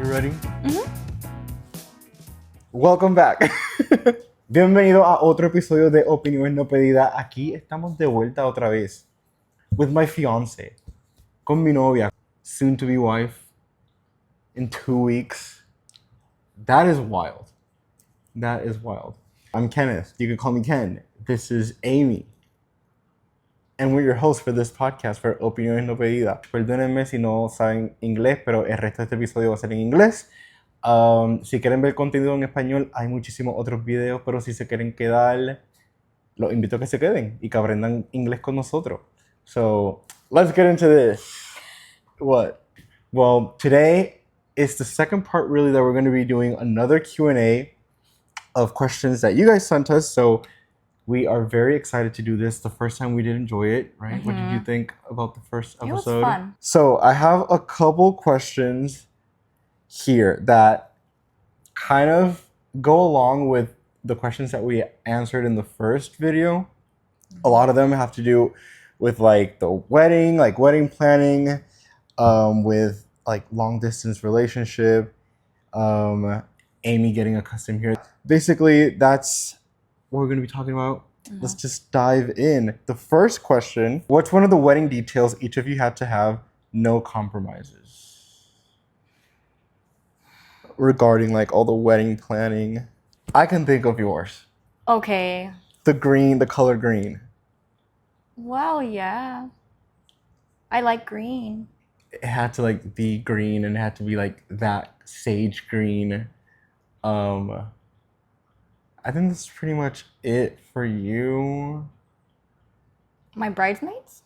You ready? Mm-hmm. Welcome back. Bienvenido a otro episodio de Opniones, no Pedidas. Aquí estamos de vuelta otra vez. With my fiance. Con mi novia. Soon to be wife. In 2 weeks. That is wild. That is wild. I'm Kenneth. You can call me Ken. This is Amy. And we're your hosts for this podcast for Opiniones no Pedidas. Perdónenme si no saben inglés, pero el resto de este episodio va a ser en inglés. Si quieren ver contenido en español, hay muchísimos otros videos, pero si se quieren quedar, los invito a que se queden y que aprendan inglés con nosotros. So, let's get into this. What? Well, today is the second part really that we're going to be doing another Q&A of questions that you guys sent us. So, we are very excited to do this. The first time we did enjoy it, right? Mm-hmm. What did you think about the first episode? It was fun. So, I have a couple questions here that kind of go along with the questions that we answered in the first video. A lot of them have to do with like the wedding, like wedding planning, with like long distance relationship, Amy getting a custom here. Basically, that's what we're going to be talking about. Mm-hmm. Let's just dive in. The first question, what's one of the wedding details each of you had to have no compromises? Regarding like all the wedding planning. I can think of yours. Okay. The color green. Well, yeah. I like green. It had to like be green and it had to be like that sage green. I think that's pretty much it for you. My bridesmaids?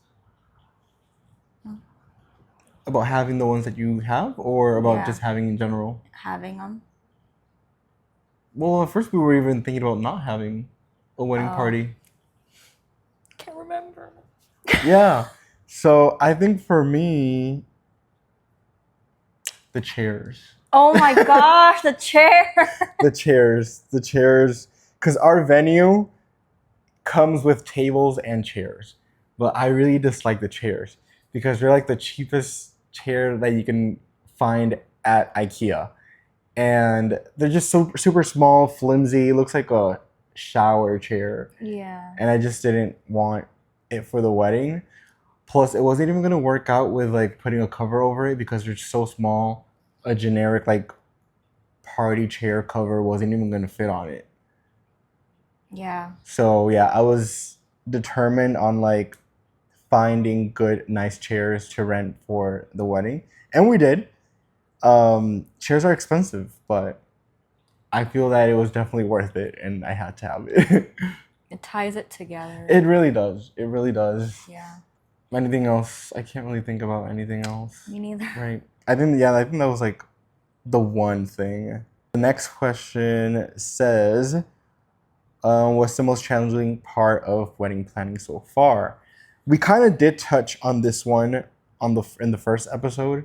About having the ones that you have or about Yeah. just having in general? Having them. Well, at first we were even thinking about not having a wedding party. Can't remember. Yeah. So I think for me, the chairs. Oh my gosh, the chair. The chairs. Because our venue comes with tables and chairs. But I really dislike the chairs because they're like the cheapest chair that you can find at IKEA. And they're just so super small, flimsy. It looks like a shower chair. Yeah. And I just didn't want it for the wedding. Plus, it wasn't even going to work out with like putting a cover over it because they're so small. A generic like party chair cover wasn't even going to fit on it. Yeah. So yeah, I was determined on like finding good, nice chairs to rent for the wedding. And we did. Chairs are expensive, but I feel that it was definitely worth it and I had to have it. It ties it together. It really does. It really does. Yeah. Anything else? I can't really think about anything else. Me neither. Right. I think that was like the one thing. The next question says, what's the most challenging part of wedding planning so far? We kind of did touch on this one in the first episode.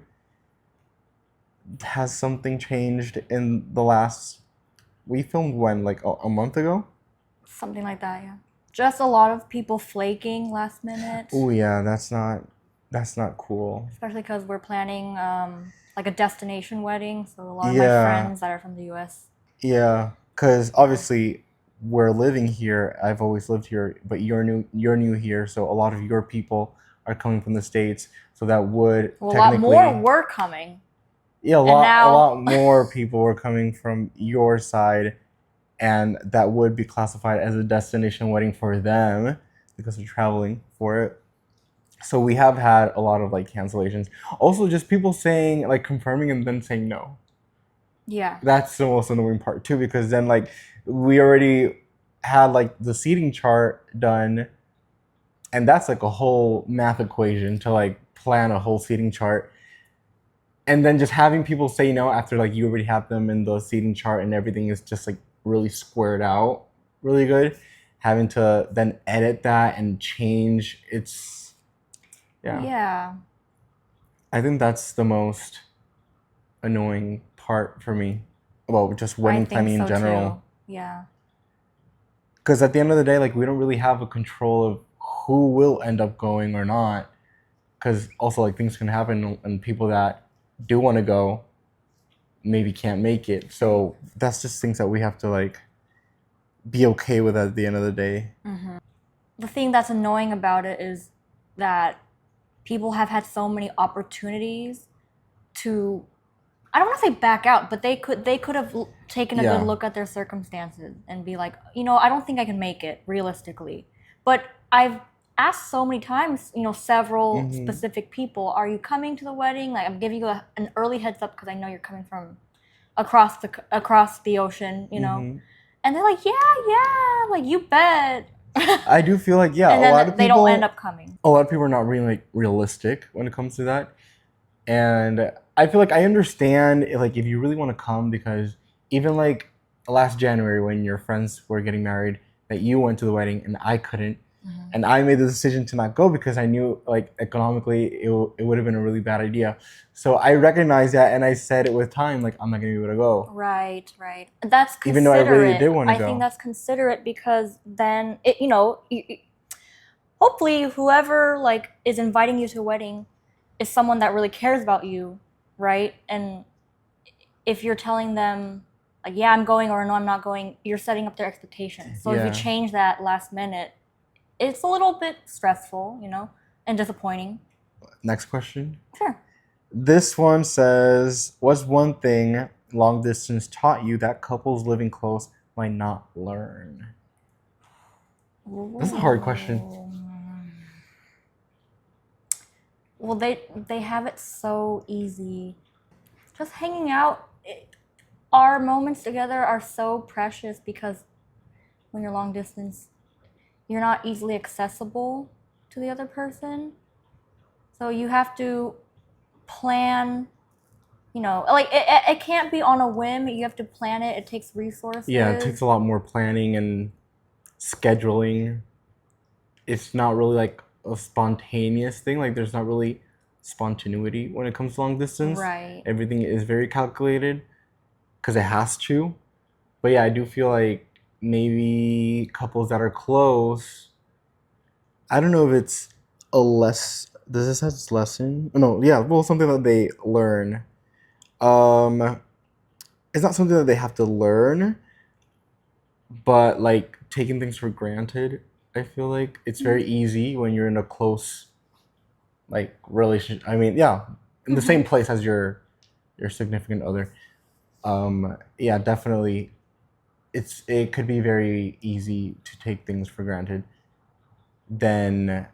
Has something changed in the last... We filmed when, like a month ago? Something like that, yeah. Just a lot of people flaking last minute. Oh yeah, that's not cool. Especially because we're planning like a destination wedding. So a lot of Yeah. my friends that are from the US. Yeah, because obviously we're living here. I've always lived here, but you're new here, so a lot of your people are coming from the States. So that would Well, a lot more were coming. Yeah, a now... lot more people were coming from your side, and that would be classified as a destination wedding for them because they're traveling for it. So we have had a lot of like cancellations. Also, just people saying like confirming and then saying no. Yeah. That's the most annoying part too, because then like we already had like the seating chart done, and that's like a whole math equation to like plan a whole seating chart. And then just having people say no after like you already have them in the seating chart and everything is just like really squared out really good. Having to then edit that and change, it's... Yeah. I think that's the most annoying part for me about just wedding planning in general. Too. Yeah. Because at the end of the day, like we don't really have a control of who will end up going or not. Because also like things can happen and people that do want to go maybe can't make it. So that's just things that we have to like be okay with at the end of the day. The thing that's annoying about it is that people have had so many opportunities to, I don't want to say back out, but they could have taken a Yeah. good look at their circumstances and be like, I don't think I can make it realistically. But I've asked so many times, several specific people, are you coming to the wedding? Like, I'm giving you an early heads up because I know you're coming from across the ocean, and they're like, yeah, like, you bet. I do feel like, yeah, And a then lot of they people don't end up coming. a lot of people are not really like realistic when it comes to that. And I feel like I understand like if you really want to come, because even like last January when your friends were getting married, that you went to the wedding and I couldn't. And I made the decision to not go because I knew like economically it would have been a really bad idea. So I recognized that and I said it with time, like I'm not gonna be able to go. Right. That's considerate. Even though I really did want to go. I think that's considerate because then it, hopefully whoever like is inviting you to a wedding is someone that really cares about you, right? And if you're telling them like, yeah, I'm going, or no, I'm not going, you're setting up their expectations. So if you change that last minute, it's a little bit stressful, and disappointing. Next question. Sure. This one says, what's one thing long distance taught you that couples living close might not learn? That's a hard question. Well, they have it so easy. Just hanging out. Our moments together are so precious because when you're long distance, you're not easily accessible to the other person. So you have to plan, like it can't be on a whim. You have to plan it. It takes resources. Yeah, it takes a lot more planning and scheduling. It's not really like a spontaneous thing. Like there's not really spontaneity when it comes to long distance. Right. Everything is very calculated because it has to. But yeah, I do feel like maybe couples that are close, I don't know if it's does this have this lesson? No, yeah, well, something that they learn. It's not something that they have to learn, but like taking things for granted. I feel like it's very easy when you're in a close like relationship. I mean, yeah, in the same place as your significant other. Yeah, definitely. It could be very easy to take things for granted than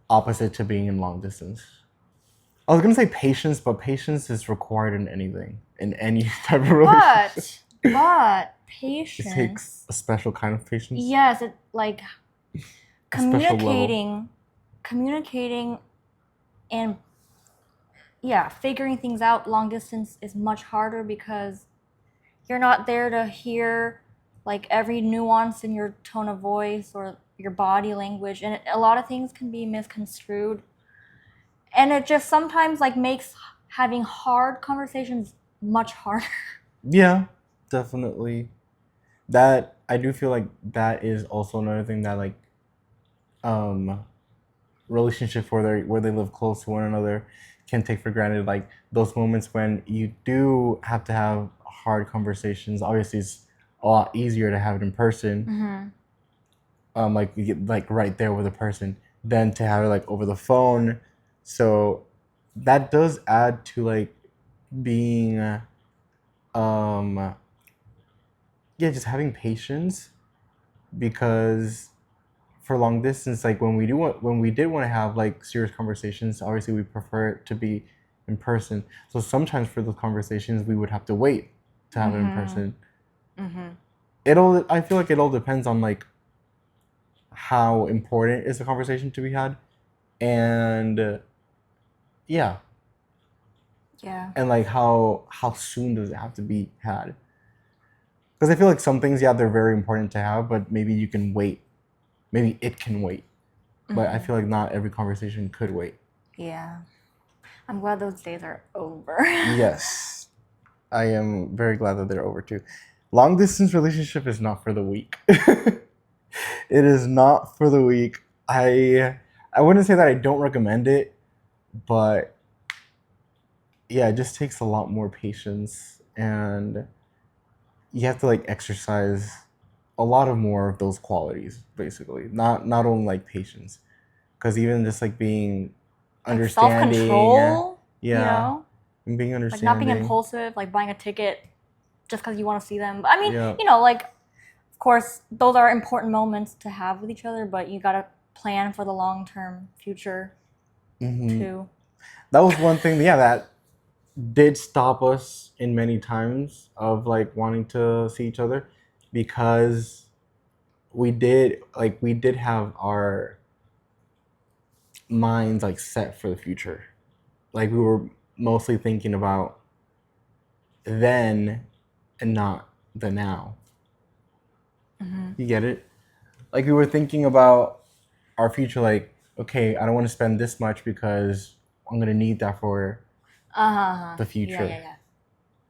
opposite to being in long distance. I was gonna say patience, but patience is required in anything, in any type of relationship. But patience. It takes a special kind of patience. Yes, it like communicating, and figuring things out long distance is much harder because you're not there to hear like every nuance in your tone of voice or your body language, and a lot of things can be misconstrued, and it just sometimes like makes having hard conversations much harder. Yeah, definitely. That I do feel like that is also another thing that like relationships where they live close to one another can take for granted. Like those moments when you do have to have hard conversations. Obviously, it's a lot easier to have it in person. Like you get like right there with a person than to have it like over the phone. So that does add to like being just having patience, because for long distance, like when we did want to have like serious conversations, obviously we prefer it to be in person. So sometimes for those conversations we would have to wait to have it in person. I feel like it all depends on like how important is the conversation to be had, and yeah, and like how soon does it have to be had? Because I feel like some things, they're very important to have, but maybe you can wait. Maybe it can wait. But I feel like not every conversation could wait. Yeah. I'm glad those days are over. Yes. I am very glad that they're over too. Long distance relationship is not for the weak. It is not for the weak. I wouldn't say that I don't recommend it, but yeah, it just takes a lot more patience and you have to like exercise a lot of more of those qualities, basically. Not only like patience, because even just like being Like understanding, self-control, you yeah, know? and being Like not understanding. being impulsive, like buying a ticket just because you want to see them. But I mean, Yeah. you know, like, of course, those are important moments to have with each other, but you gotta plan for the long-term future Mhm. too. That was one thing, yeah, that did stop us in many times of like wanting to see each other, because we did have our minds like set for the future. Like we were mostly thinking about then and not the now. You get it? Like we were thinking about our future, like, okay, I don't want to spend this much because I'm gonna need that for the future. Yeah.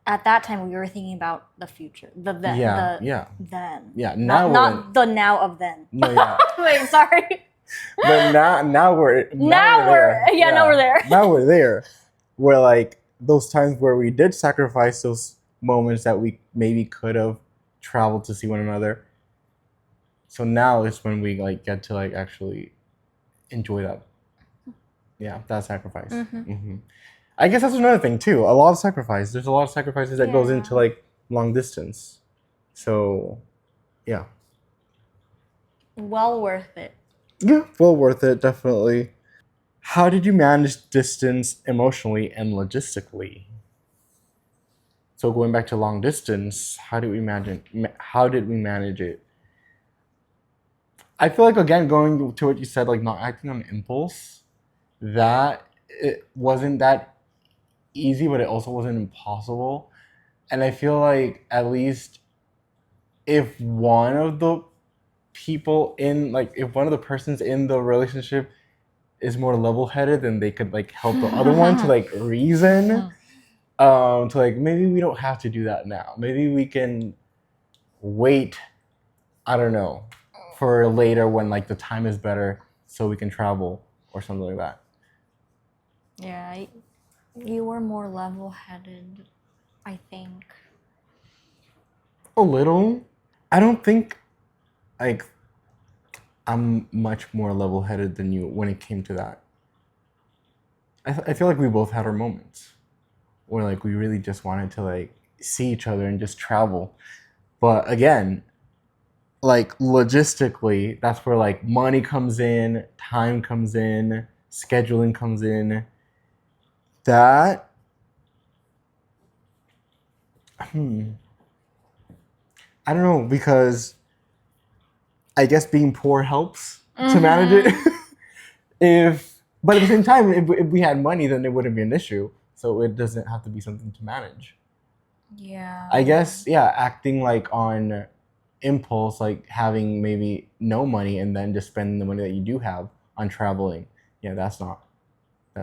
At that time, we were thinking about the future, the then, Yeah, the yeah. then. Yeah, now not the now of then. No, yeah. Wait, sorry. But now we're Now we're there. now we're there. Now we're there. Where like those times where we did sacrifice those moments that we maybe could have traveled to see one another. So now is when we like get to like actually enjoy that. Yeah, that sacrifice. I guess that's another thing too. A lot of sacrifice. There's a lot of sacrifices that goes into Yeah. like long distance. So, yeah. Well worth it. Yeah, well worth it, definitely. How did you manage distance emotionally and logistically? So going back to long distance, how did we manage it? I feel like again going to what you said, like not acting on impulse, that it wasn't that easy, but it also wasn't impossible. And I feel like at least if one of the people in like if one of the persons in the relationship is more level-headed, then they could like help the other one to like reason, to like maybe we don't have to do that now. Maybe we can wait, I don't know, for later when like the time is better so we can travel or something like that. Yeah, you were more level-headed, I think. A little. I don't think like I'm much more level-headed than you when it came to that. I feel like we both had our moments where like we really just wanted to like see each other and just travel. But again, like logistically, that's where like money comes in, time comes in, scheduling comes in. That I don't know, because I guess being poor helps to manage it. But at the same time, if we had money, then it wouldn't be an issue. So it doesn't have to be something to manage. Yeah. I guess, yeah, acting like on impulse, like having maybe no money and then just spending the money that you do have on traveling. Yeah, that's not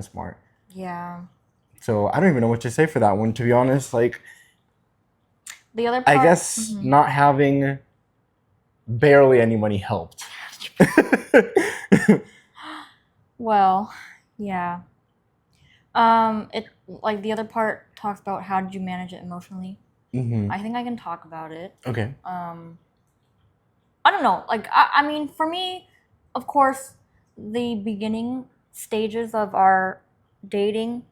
smart. Yeah. So I don't even know what to say for that one, to be honest. Like, The other part, I guess not having barely any money helped. well, yeah. It like the other part talks about how did you manage it emotionally. I think I can talk about it. Okay. I don't know. Like I mean, for me, of course, the beginning stages of our dating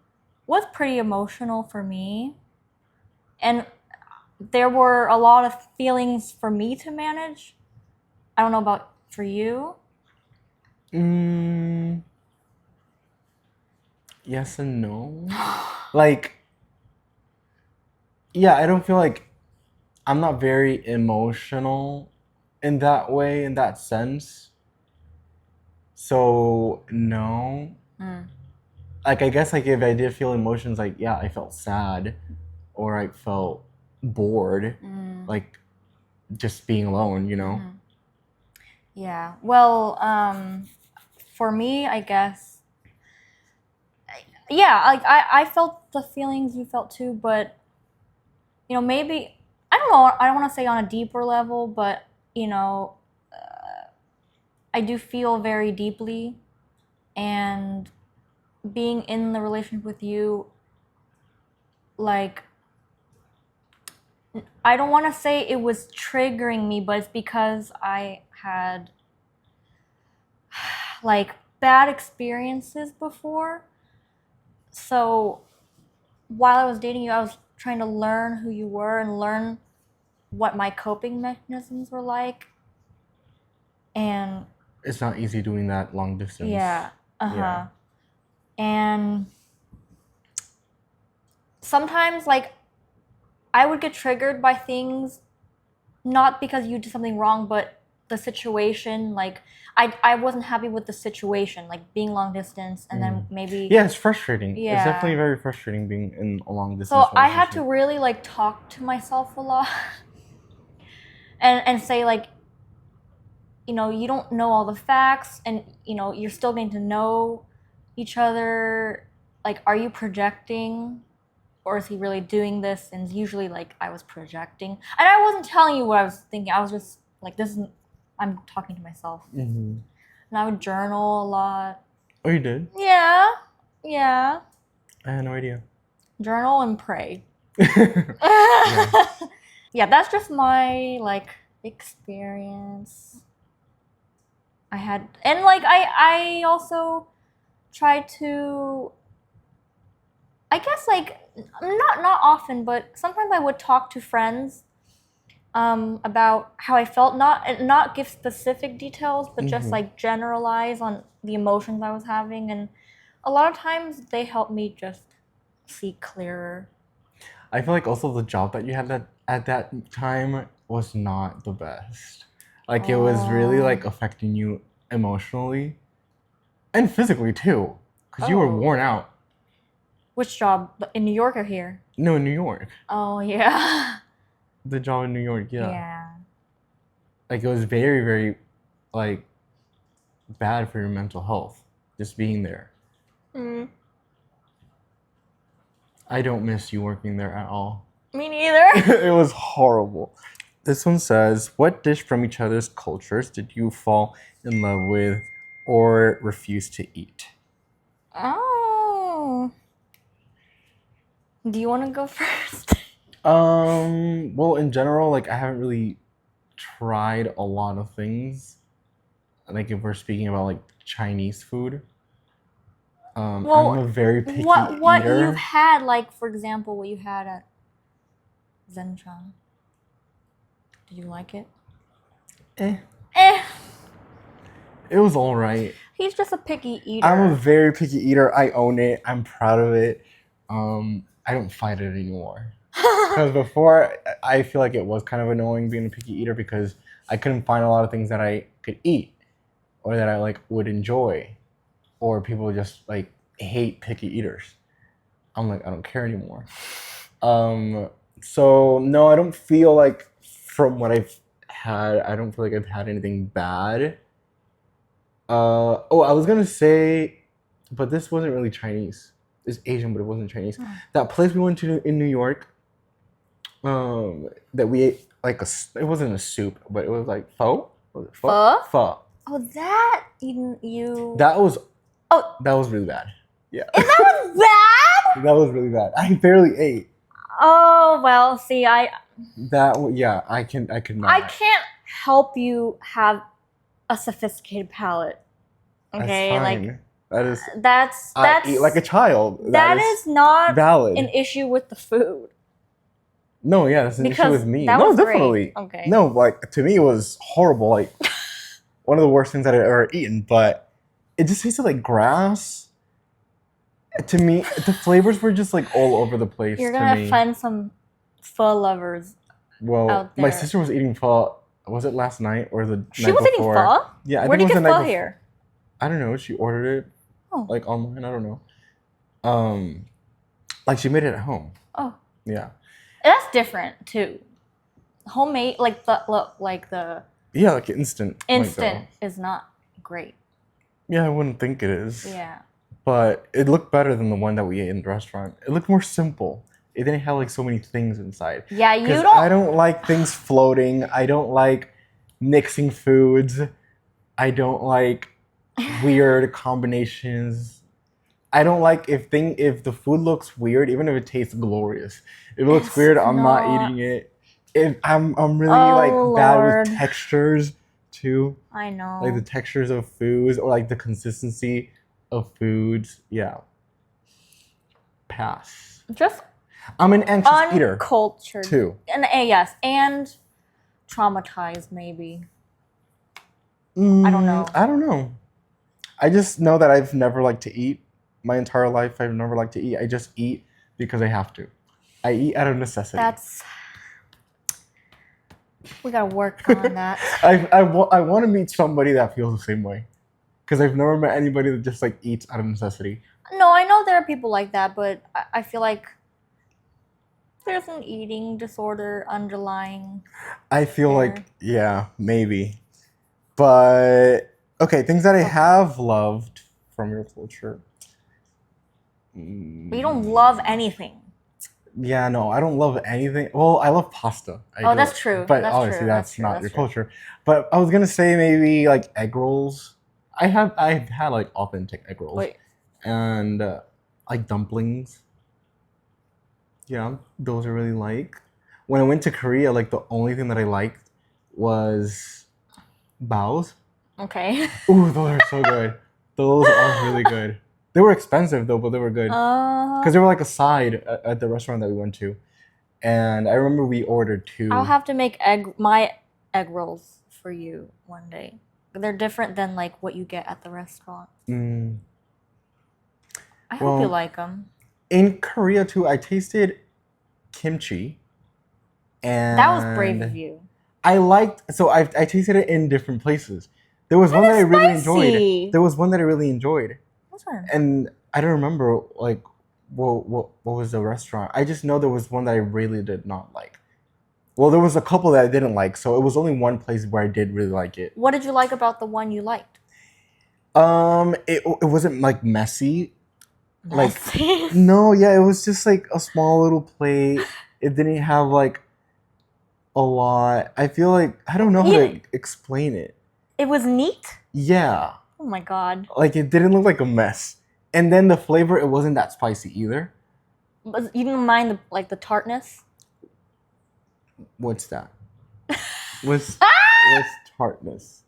was pretty emotional for me, and there were a lot of feelings for me to manage. I don't know about for you. Yes and no. Like, yeah, I don't feel like I'm not very emotional in that way, in that sense. So, no. Like, I guess, like, if I did feel emotions, like, yeah, I felt sad or I felt bored, like, just being alone, you know? Yeah. Well, for me, I guess. Yeah, like I felt the feelings you felt too, but you know, maybe I don't know. I don't want to say on a deeper level, but you know, I do feel very deeply, and being in the relationship with you, like I don't want to say it was triggering me, but it's because I had like bad experiences before. So while I was dating you, I was trying to learn who you were and learn what my coping mechanisms were like. And It's not easy doing that long distance. yeah, Yeah. and sometimes like I would get triggered by things, not because you did something wrong, but the situation. Like I wasn't happy with the situation, like being long distance, and then maybe Yeah, it's frustrating. Yeah. It's definitely very frustrating being in a long distance so I had to relationship. really like talk to myself a lot, and say like, you know, you don't know all the facts, and you know you're still getting to know each other. Like, are you projecting, or is he really doing this? And usually like I was projecting, and I wasn't telling you what I was thinking. I was just like, this isn't, I'm talking to myself. Mm-hmm. And I would journal a lot. Oh, you did? Yeah. I had no idea. Journal and pray. Yeah. Yeah, that's just my like experience I had. And like I also tried to, I guess like not often, but sometimes I would talk to friends about how I felt, not give specific details, but just like generalize on the emotions I was having, and a lot of times they helped me just see clearer. I feel like also the job that you had at that time was not the best. Like it was really like affecting you emotionally and physically too, because you were worn out. Which job? In New York or here? No, in New York. Oh yeah. The job in New York, yeah. Yeah. Like it was very, very like bad for your mental health just being there. I don't miss you working there at all. Me neither. It was horrible. This one says, what dish from each other's cultures did you fall in love with or refuse to eat? Oh. Do you want to go first? Well, in general, like I haven't really tried a lot of things. Like if we're speaking about like Chinese food. I'm a very picky what eater. you've had, like for example, what you had at Zenchan. Did you like it? Eh. Eh. It was all right. He's just a picky eater. I'm a very picky eater. I own it. I'm proud of it. I don't fight it anymore. Because before, I feel like it was kind of annoying being a picky eater because I couldn't find a lot of things that I could eat or that I like would enjoy, or people just like hate picky eaters. I'm like, I don't care anymore. So no, I don't feel like from what I've had, I don't feel like I've had anything bad. I was gonna say, but this wasn't really Chinese. It's Asian, but it wasn't Chinese. That place we went to in New York, that we ate like it wasn't a soup, but it was like pho. Was it pho? Pho. Oh, that you. That was. Oh, that was really bad. Yeah. And that was bad. That was really bad. I barely ate. Oh well, see, I could not. I can't help you have a sophisticated palate. Okay, that's fine. like that's I eat like a child. That is not valid. An issue with the food. No, yeah, that's an issue with me. That no, was definitely. Great. Okay. No, like to me it was horrible. Like one of the worst things that I've ever eaten. But it just tasted like grass. To me, the flavors were just like all over the place. You're gonna find some pho lovers. Well, out there. My sister was eating pho. Was it last night or the night before? She was eating pho? Yeah, Where did you get pho here? I don't know. She ordered it like online. I don't know. Like she made it at home. Oh. Yeah. That's different too. Homemade, like the. Yeah, like instant. Instant is not great. Yeah, I wouldn't think it is. Yeah. But it looked better than the one that we ate in the restaurant. It looked more simple. It didn't have like so many things inside. Yeah, you don't. I don't like things floating. I don't like mixing foods. I don't like weird combinations. I don't like if the food looks weird, even if it tastes glorious. If it looks weird, I'm not eating it. I'm really Oh, like bad Lord. with textures too. I know. Like the textures of foods or like the consistency of foods. Yeah. Pass. Just I'm an anxious eater uncultured. too. And yes, and traumatized maybe. I don't know. I don't know. I just know that I've never liked to eat. My entire life, I've never liked to eat. I just eat because I have to. I eat out of necessity. We gotta work on that. I want to meet somebody that feels the same way. Because I've never met anybody that just like eats out of necessity. No, I know there are people like that, but I feel like there's an eating disorder underlying. I feel there. like, yeah, maybe. But, okay, things that I have loved from your culture. But you don't love anything. Yeah, no, I don't love anything. Well, I love pasta. Oh, that's true. But That's obviously true. that's That's true. not That's your true. culture. But I was gonna say maybe like egg rolls. I've had like authentic egg rolls. Wait. And like dumplings. Yeah, those I really like. When I went to Korea, like the only thing that I liked was baos. Okay. Ooh, those are so good. Those are really good. They were expensive though, but they were good. Because they were like a side at the restaurant that we went to. And I remember we ordered 2. I'll have to make my egg rolls for you one day. They're different than like what you get at the restaurant. I hope you like them. In Korea too, I tasted kimchi. And that was brave of you. I tasted it in different places. There was one that I really enjoyed. There was one that I really enjoyed. What's one? And I don't remember like what was the restaurant. I just know there was one that I really did not like. Well, there was a couple that I didn't like, so it was only one place where I did really like it. What did you like about the one you liked? It wasn't like messy. Messy? Like no, yeah, it was just like a small little plate. It didn't have like a lot. I feel like I don't know how to explain it. It was neat? Yeah. Oh my god. Like it didn't look like a mess. And then the flavor, it wasn't that spicy either. But you didn't mind the tartness? What's that? What's tartness?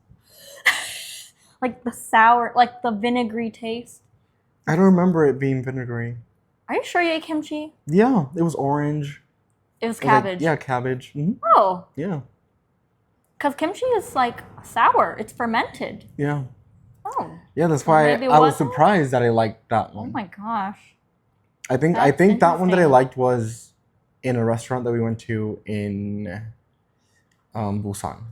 Like the sour, like the vinegary taste? I don't remember it being vinegary. Are you sure you ate kimchi? Yeah, it was orange. It was cabbage. Yeah, cabbage. Mm-hmm. Oh. Yeah. Because kimchi is like sour. It's fermented. Yeah. Oh. Yeah, that's why I was surprised that I liked that one. Oh my gosh. I think that one that I liked was in a restaurant that we went to in Busan.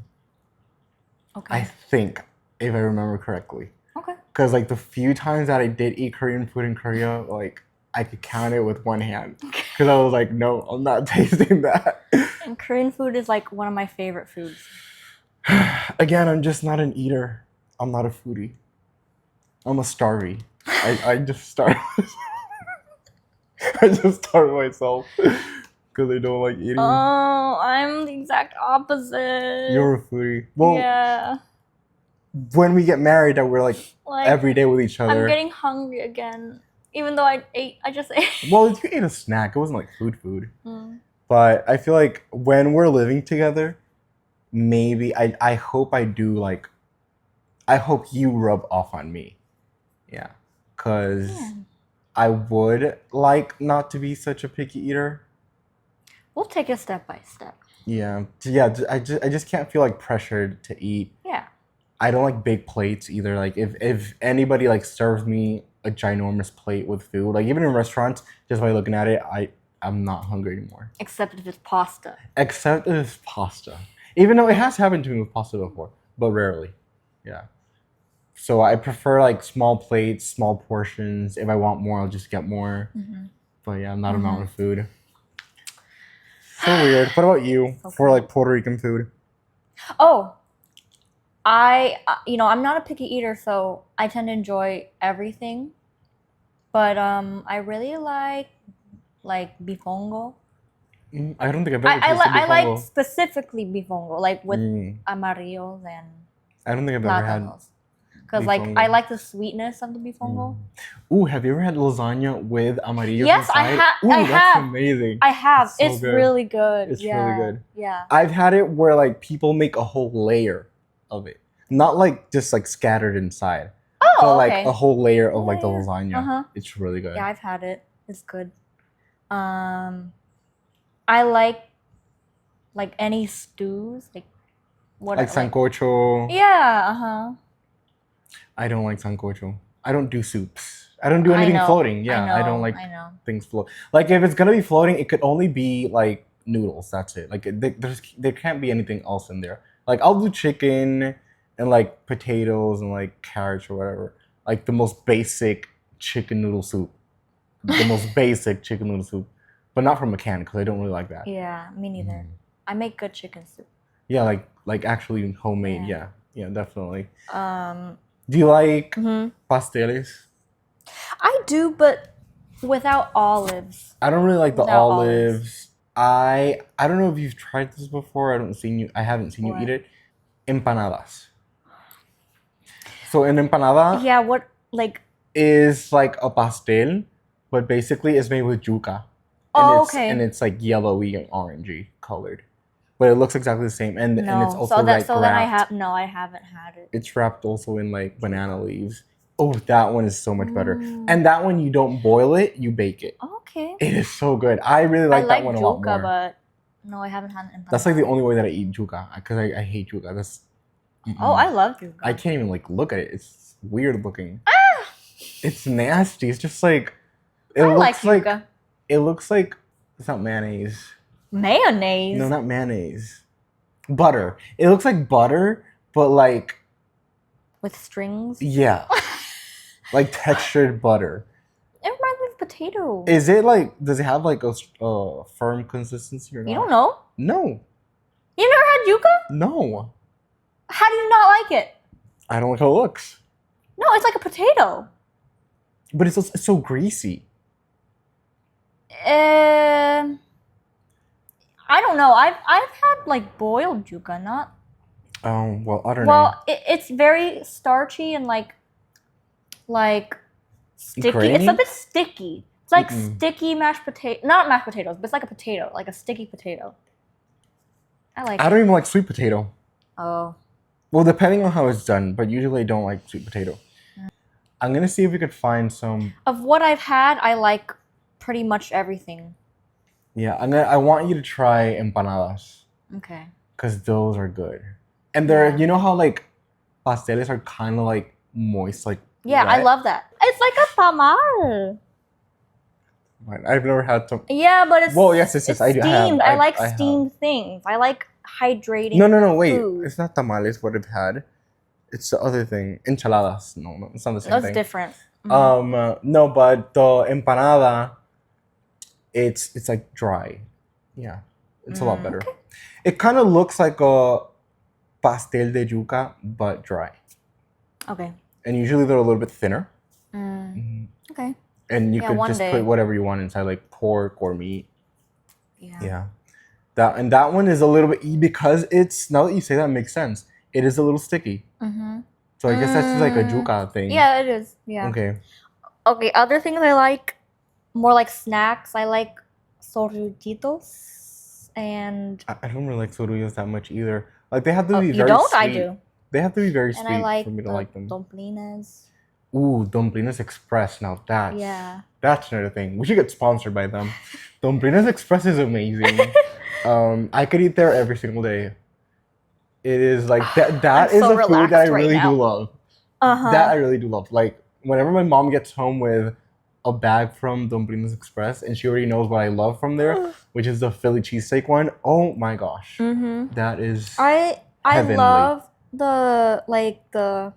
Okay. I think, if I remember correctly. Okay. Because like the few times that I did eat Korean food in Korea, like I could count it with one hand. Because I was like, no, I'm not tasting that. And Korean food is like one of my favorite foods. Again, I'm just not an eater. I'm not a foodie. I'm a starvie. I just starve. I just starve myself because I don't like eating. Oh, I'm the exact opposite. You're a foodie. Well, yeah. When we get married, that we're like every day with each other. I'm getting hungry again. Even though I just ate. Well, you ate a snack. It wasn't like food. But I feel like when we're living together, maybe I hope I do like. I hope you rub off on me. Yeah. Because I would like not to be such a picky eater. We'll take it step by step. Yeah. Yeah. I just can't feel like pressured to eat. Yeah. I don't like big plates either. Like if anybody like serves me a ginormous plate with food, like even in restaurants, just by looking at it, I'm not hungry anymore. Except if it's pasta. Except if it's pasta. Even though it has happened to me with pasta before, but rarely. Yeah. So I prefer like small plates, small portions. If I want more, I'll just get more. But yeah, I'm not a mountain of food. So weird. What about you for like Puerto Rican food? Oh, I'm not a picky eater, so I tend to enjoy everything. But I really like bifongo. I don't think I've ever tasted bifongo. I like specifically bifongo, like with amarillos and I don't think I've ever had. Because like I like the sweetness of the bifongo. Ooh, have you ever had lasagna with amarillo Yes, inside? I Ooh, that's have. amazing. I have. So It's good. really good. It's really good. Yeah. I've had it where like people make a whole layer of it, not like just like scattered inside, Oh, but like okay. a whole layer of like the Yeah. lasagna. Uh-huh. It's really good. Yeah, I've had it. It's good. I like any stews, like what Like sancocho. Yeah, uh-huh. I don't like sancocho. I don't do soups. I don't do anything floating. Yeah, I don't like things float. Like if it's gonna be floating, it could only be like noodles. That's it. Like there can't be anything else in there. Like I'll do chicken and like potatoes and like carrots or whatever. Like the most basic chicken noodle soup. The most basic chicken noodle soup, but not from a can because I don't really like that. Yeah, me neither. I make good chicken soup. Yeah, like actually homemade. Yeah, definitely. Do you like pasteles? I do, but without olives. I don't really like the Without olives. I don't know if you've tried this before. I haven't seen you eat it. Empanadas. So an empanada Yeah, what like is like a pastel, but basically it's made with yuca. And it's like yellowy and orangey colored. But it looks exactly the same. And it's also wrapped. I haven't had it. It's wrapped also in like banana leaves. Oh, that one is so much better. And that one you don't boil it, you bake it. Okay. It is so good. I really like that one a lot more. But no, I haven't had an empanada. That's like the only way that I eat yuca because I hate yuca. That's Oh, I love yuca. I can't even like look at it. It's weird looking. It's nasty. It's just like it looks like yuca. It looks like it's not mayonnaise. Mayonnaise? No, not mayonnaise. Butter. It looks like butter, but like with strings? Yeah. Like textured butter. It reminds me of potato. Is it like, does it have like a firm consistency or not? You don't know? No. You never had yuca? No. How do you not like it? I don't like how it looks. No, it's like a potato. But it's so greasy. I don't know. I've had like boiled yuca, not. Oh well, I don't know. Well, it's very starchy and like sticky. Grainy? It's a bit sticky. It's like sticky mashed potato, not mashed potatoes, but it's like a potato, like a sticky potato. I don't even like sweet potato. Oh. Well, depending on how it's done, but usually I don't like sweet potato. I'm gonna see if we could find some. Of what I've had, I like pretty much everything. Yeah, I want you to try empanadas. Okay. Because those are good. And they're, you know how like pasteles are kind of like moist, like yeah, wet? I love that. It's like a tamal. I've never had some. Yeah, but it's yes, I do. Steamed. I like steamed things. I like hydrating. No, wait. Food. It's not tamales. What I've had. It's the other thing. Enchiladas. No, it's not the same thing. That's different. No, but the empanada, it's like dry. Yeah, it's a lot better. Okay. It kind of looks like a pastel de yuca, but dry. Okay. And usually they're a little bit thinner. Okay. And you could just put whatever you want inside, like pork or meat. Yeah. That one is a little bit, because it's, now that you say that, it makes sense. It is a little sticky. So I guess that's just like a yuca thing. Yeah, it is. Yeah. Okay. Okay, other things I like, more like snacks. I like sorrutitos and... I don't really like sorullos that much either. Like they have to be very You don't? sweet. I do. They have to be very sweet I like for me to like them. Dumplings. Ooh, Dumplings Express. Now that's another thing. We should get sponsored by them. Dumplings Express is amazing. I could eat there every single day. It is like that is a food that I really do love. That I really do love. Like whenever my mom gets home with a bag from Dumplings Express and she already knows what I love from there, which is the Philly cheesesteak one. Oh my gosh. That is I heavenly. love the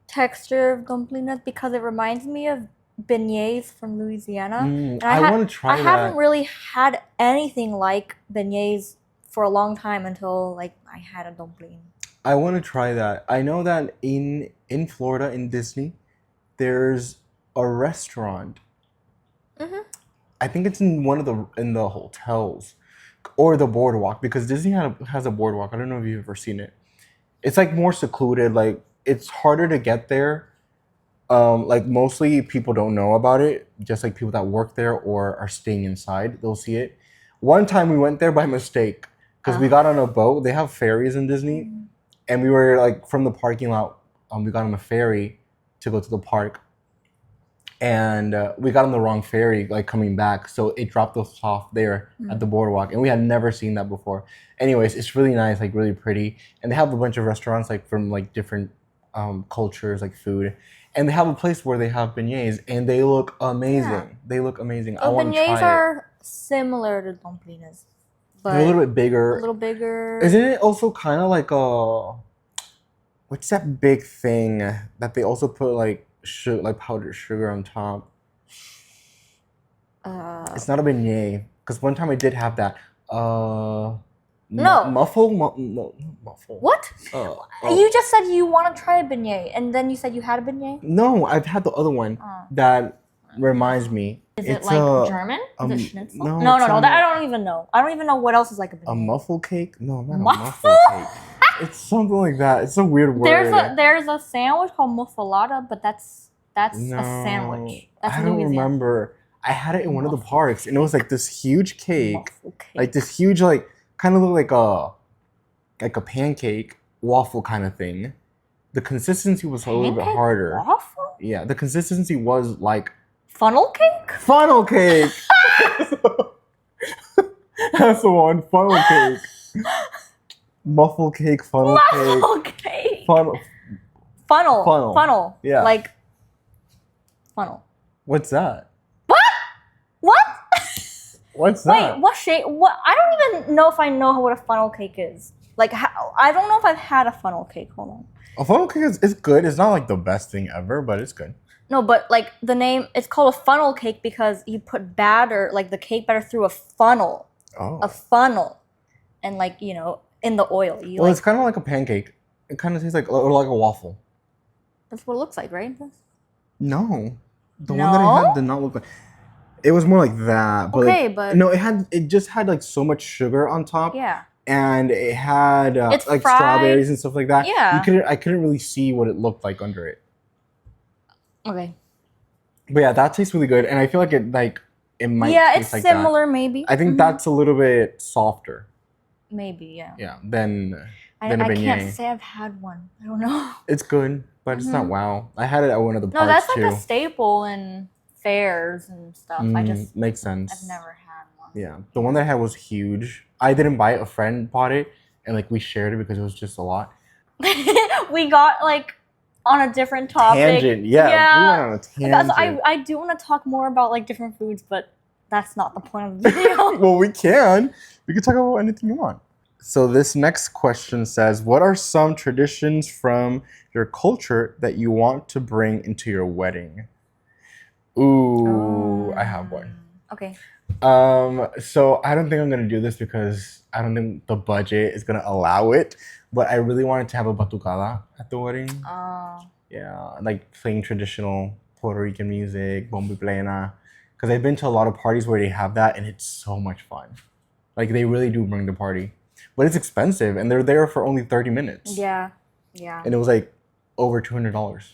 texture of dumplings because it reminds me of beignets from Louisiana. I want to try that. I haven't really had anything like beignets for a long time until like I had a dumpling. I want to try that. I know that in Florida, in Disney, there's a restaurant. I think it's in the hotels or the boardwalk, because Disney has a boardwalk. I don't know if you've ever seen it. It's like more secluded, like it's harder to get there. Like mostly people don't know about it. Just like people that work there or are staying inside, they'll see it. One time we went there by mistake because we got on a boat. They have ferries in Disney, and we were like from the parking lot. We got on a ferry to go to the park, and we got on the wrong ferry like coming back, so it dropped us off there at the boardwalk, and we had never seen that before. Anyways, it's really nice, like really pretty, and they have a bunch of restaurants like from like different cultures, like food, and they have a place where they have beignets, and they look amazing. Yeah. They look amazing. Oh, I want to try beignets it. are similar to dumplings, but They're a little bit bigger. a little bigger. Isn't it also kind of like a what's that big thing that they also put like like powdered sugar on top? It's not a beignet, because one time I did have that. No. Muffle? No, muffle. What? Oh. You just said you want to try a beignet, and then you said you had a beignet? No, I've had the other one that reminds me. Is It's it like a- German? Is it schnitzel? no, No. it's That, I don't even know. I don't even know what else is like a beignet. a muffle cake? No, not Muffle? a muffle cake. It's something like that. It's a weird word. There's a sandwich called muffalata, but that's No, a sandwich. That's I don't Louisiana. remember. I had it in one of the Muffle parks, and it was like this huge cake, Muffle cake. like this huge, like kind of looked like a pancake waffle kind of thing. The consistency was a little bit Pancake harder. Waffle? Yeah, the consistency was like Funnel cake? funnel cake. That's the one, funnel cake. Muffle cake, funnel Funnel cake, cake. funnel. Funnel. Yeah. Like funnel. What's that? What? What's that? Wait, what shape? What? I don't even know if I know what a funnel cake is. Like, I don't know if I've had a funnel cake. Hold on. A funnel cake is good. It's not like the best thing ever, but it's good. No, but like the name, it's called a funnel cake because you put batter, like the cake batter, through a funnel. Oh. A funnel, and like in the oil. Well, it's kind of like a pancake. It kind of tastes like or like a waffle. That's what it looks like, right? No, the one that I had did not look like. It was more like that. But Okay, like, but no, it just had like so much sugar on top. yeah. And it had It's like fried. strawberries and stuff like that. Yeah. I couldn't really see what it looked like under it. Okay. But yeah, that tastes really good, and I feel like it might. Yeah, taste it's like similar, maybe. That. I think Mhm. that's a little bit softer. Maybe, yeah. Yeah, than I a beignet. can't say I've had one. I don't know. It's good, but it's not wow. I had it at one of the No, parks that's like too. a staple in fairs and stuff. Makes sense. I've never had one. Yeah, the one that I had was huge. I didn't buy it. A friend bought it, and like we shared it because it was just a lot. We got like on a different topic. Tangent, yeah. We went on a Because tangent. I do want to talk more about like different foods, but that's not the point of the video. Well, we can. We can talk about anything you want. So this next question says, what are some traditions from your culture that you want to bring into your wedding? Ooh, I have one. Okay. So I don't think I'm gonna do this because I don't think the budget is gonna allow it. But I really wanted to have a batucada at the wedding. Yeah, like playing traditional Puerto Rican music, bombo y plena. Because I've been to a lot of parties where they have that, and it's so much fun. Like they really do bring the party, but it's expensive, and they're there for only 30 minutes. Yeah. Yeah. And it was like over $200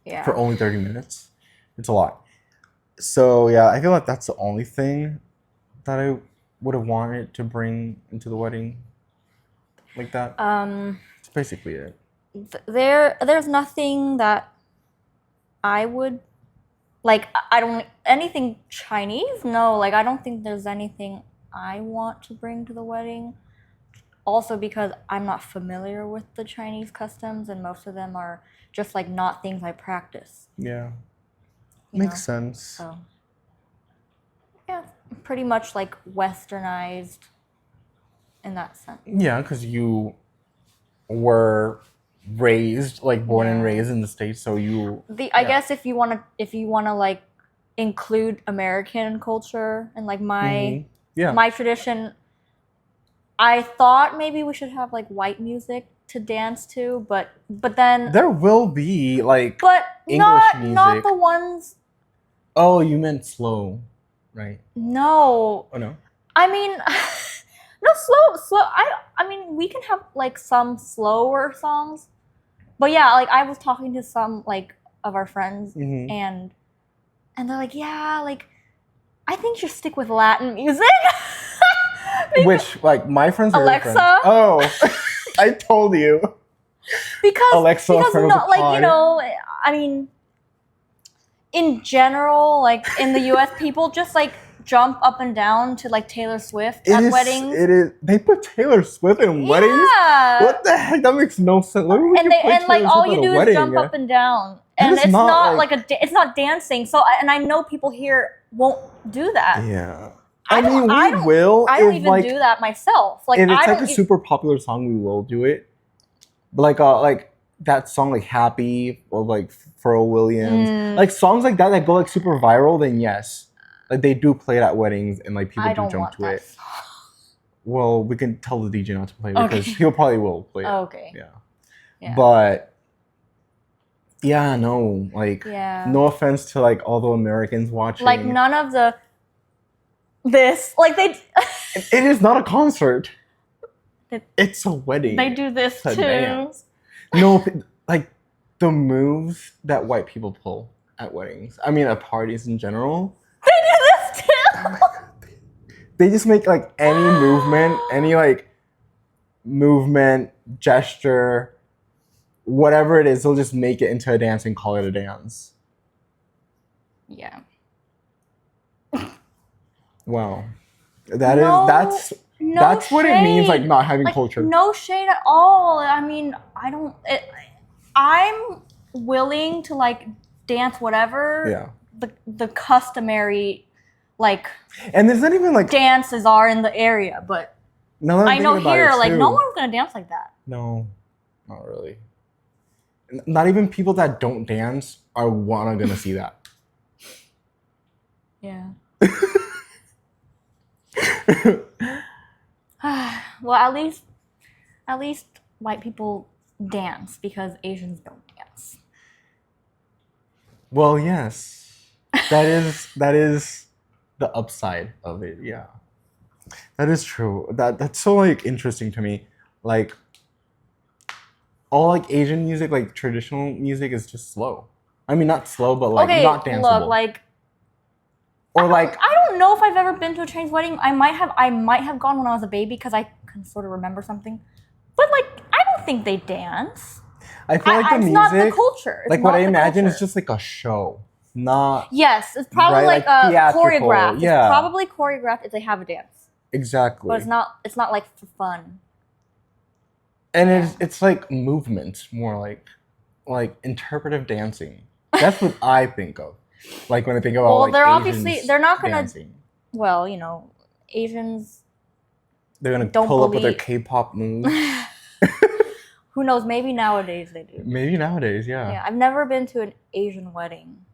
Yeah. for only 30 minutes. It's a lot. So yeah, I feel like that's the only thing that I would have wanted to bring into the wedding. Like that. That's basically it. There's nothing that I would like. I don't anything Chinese. No, like I don't think there's anything I want to bring to the wedding. Also because I'm not familiar with the Chinese customs, and most of them are just like not things I practice. Yeah. you Makes know? sense. So yeah, pretty much like westernized in that sense. Yeah, because you were raised, like born and Yeah. raised in the States, so you. I guess if you wanna like include American culture and like my Yeah. my tradition, I thought maybe we should have like white music to dance to, but then There will be like. but English not music. the ones. Oh, you meant slow, right? No, Oh no. I mean, no slow. I mean we can have like some slower songs, But yeah, like I was talking to some like of our friends, Mhm. and they're like, yeah, like I think you should stick with Latin music. Which, like, my friends are your Alexa? friends. Oh, I told you. because Alexa, because friend of the not like pod. you know, I mean, in general, like in the U.S., people just like jump up and down to like Taylor Swift at weddings. It is. They put Taylor Swift in weddings? Yeah. What the heck? That makes no sense. Why would you play And like Taylor all Swift you at a do wedding? is jump up and down, That and is it's not, not like- like it's not dancing. So and I know people here won't do that. Yeah. I I mean, don't- we will. I don't if, even like, do that myself. Like if it's I like don't. a super popular song, we will do it. But like that song, like "Happy" or like Pharrell Williams, like songs like that go like super viral. Then yes, like they do play it at weddings, and like people I do don't jump want to that. it. Well, we can tell the DJ not to play because Okay. he'll probably will play it. Okay. Yeah. But yeah, no, like Yeah. no offense to like all the Americans watching. Like none of the this like they It is not a concert. It- It's a wedding. they do this It's a too. dance. No, like the moves that white people pull at weddings. I mean, at parties in general. They do this too. They just make like any movement, gesture, whatever it is, they'll just make it into a dance and call it a dance. Yeah. Wow. No, That's no what it means, like shade. not having Like, culture. no shade at all. I mean, I'm willing to like dance whatever Yeah. the customary like And there's not even like dances are in the area, but now that I'm I know thinking about here it, like too. no one's gonna dance like that. No, not really. Not even people that don't dance are gonna see that. Yeah. Well, at least white people dance because Asians don't dance. Well, yes, that is the upside of it. Yeah, that is true. That's so like interesting to me. Like all like Asian music, like traditional music, is just slow. I mean, not slow, but like Okay, not danceable. look, like or like I don't know if I've ever been to a Chinese wedding. I might have gone when I was a baby because I can sort of remember something. But like, I don't think they dance. I feel like the it's music, not the culture. It's like what not I the imagine culture. is just like a show, not Yes, it's probably Right, like, like theatrical, choreographed. yeah. It's probably choreographed if they have a dance. exactly. But it's not like for fun. And Yeah. it's like movement, more like interpretive dancing. That's what I think of. Like when I think about Well, like they're Asians obviously they're not gonna dancing. well, you know, Asians They're gonna don't pull up with their believe- K-pop moves. who knows, maybe nowadays they do. Maybe nowadays, yeah. Yeah, I've never been to an Asian wedding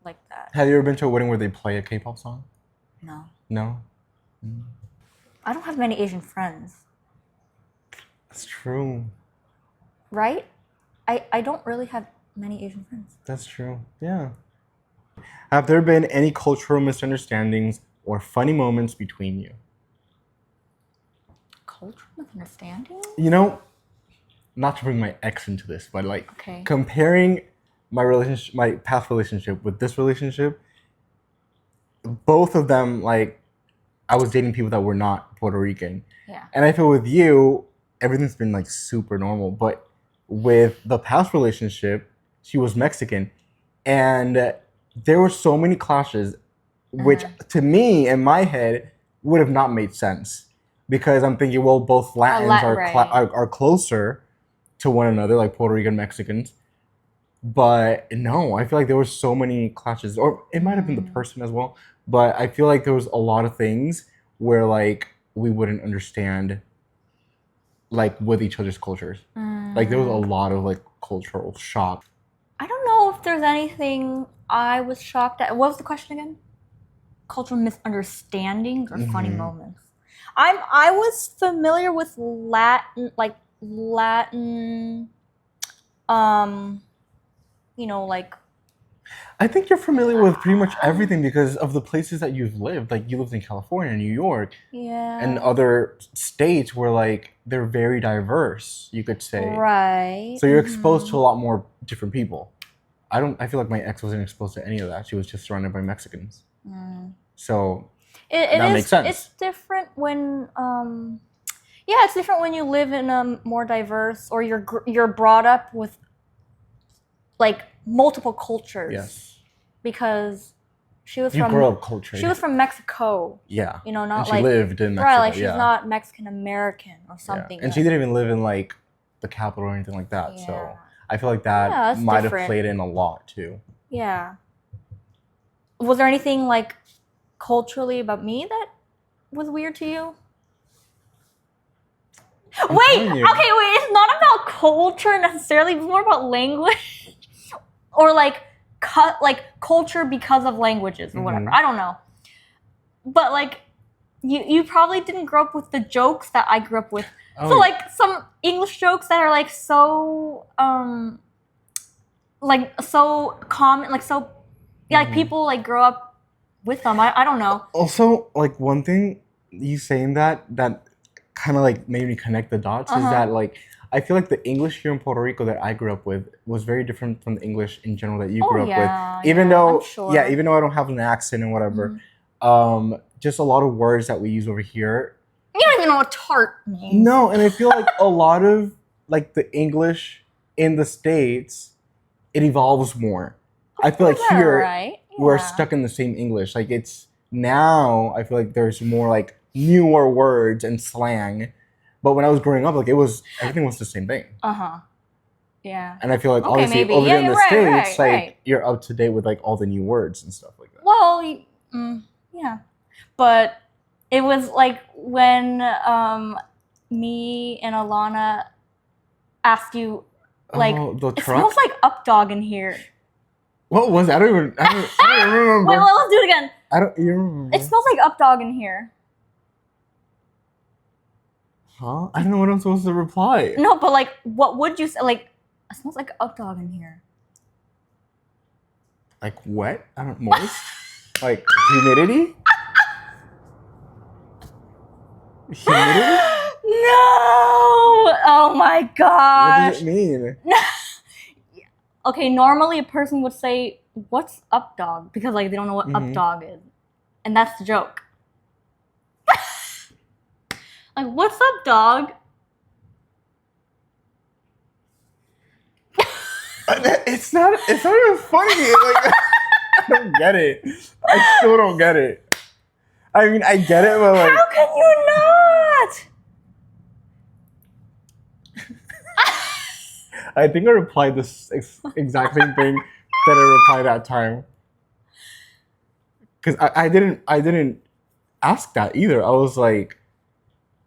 like that. Have you ever been to a wedding where they play a K-pop song? No. No. I don't have many Asian friends, That's true. right? I don't really have many Asian friends. That's true. Yeah. Have there been any cultural misunderstandings or funny moments between you? Cultural misunderstanding? You know, not to bring my ex into this, but like Okay. comparing my past relationship with this relationship, both of them, like, I was dating people that were not Puerto Rican. Yeah. And I feel with you, everything's been like super normal. But with the past relationship, she was Mexican. And there were so many clashes, which to me, in my head, would have not made sense. Because I'm thinking, well, both Latins right. are closer to one another, like Puerto Rican Mexicans. But no, I feel like there were so many clashes, or it might have been the person as well. But I feel like there was a lot of things where like we wouldn't understand, like with each other's cultures. Like there was a lot of like cultural shock. I don't know if there's anything I was shocked at. What was the question again? Cultural misunderstandings or funny moments? I was familiar with Latin, you know, like I think you're familiar with pretty much everything because of the places that you've lived. Like you lived in California, New York, Yeah. and other states where like they're very diverse, you could say. Right. So you're exposed to a lot more different people. I feel like my ex wasn't exposed to any of that. She was just surrounded by Mexicans. So that makes sense. It's different when yeah, it's different when you live in a more diverse, or you're brought up with like multiple cultures. Yes. Because she was You from grew up cultured. She was from Mexico. Yeah. You know, not and she like lived in Mexico. right, like she's yeah. not Mexican American or something. Yeah. And she didn't even live in like the capital or anything like that. Yeah. So I feel like that might have played in a lot too. Yeah. Was there anything like culturally about me that was weird to you? Wait, it's not about culture necessarily, it's more about language. Or like culture because of languages or whatever. I don't know. But like you probably didn't grow up with the jokes that I grew up with. Oh. So like some English jokes that are like so so common, like so like people like grow up with them. I don't know. Also, like one thing you saying that kind of like made me connect the dots is that like I feel like the English here in Puerto Rico that I grew up with was very different from the English in general that you grew up with. Even though even though I don't have an accent and whatever, just a lot of words that we use over here. You don't even know what tart means. No, and I feel like a lot of like the English in the States, it evolves more. I feel like here we're stuck in the same English. Like it's now I feel like there's more like newer words and slang. But when I was growing up, like everything was the same thing. Yeah. And I feel like obviously over there in the States, like you're up to date with like all the new words and stuff like that. Well, yeah. But it was like when me and Alana asked you, like, it smells like Updog in here. What was that? I don't even remember. Wait, let's do it again. I don't even remember. It smells like Updog in here. Huh? I don't know what I'm supposed to reply. No, but like, what would you say? Like, it smells like Updog in here. Like wet? I don't know. Moist? Like humidity? Humidity? No! Oh my gosh. What does it mean? Okay, normally a person would say, "What's Updog?" Because like they don't know what Updog is, and that's the joke. Like, what's up, dog? It's not even funny. Like, I don't get it. I still don't get it. I mean, I get it, but like, how can you not? I think I replied this exact same thing that I replied that time. Because I didn't ask that either. I was like,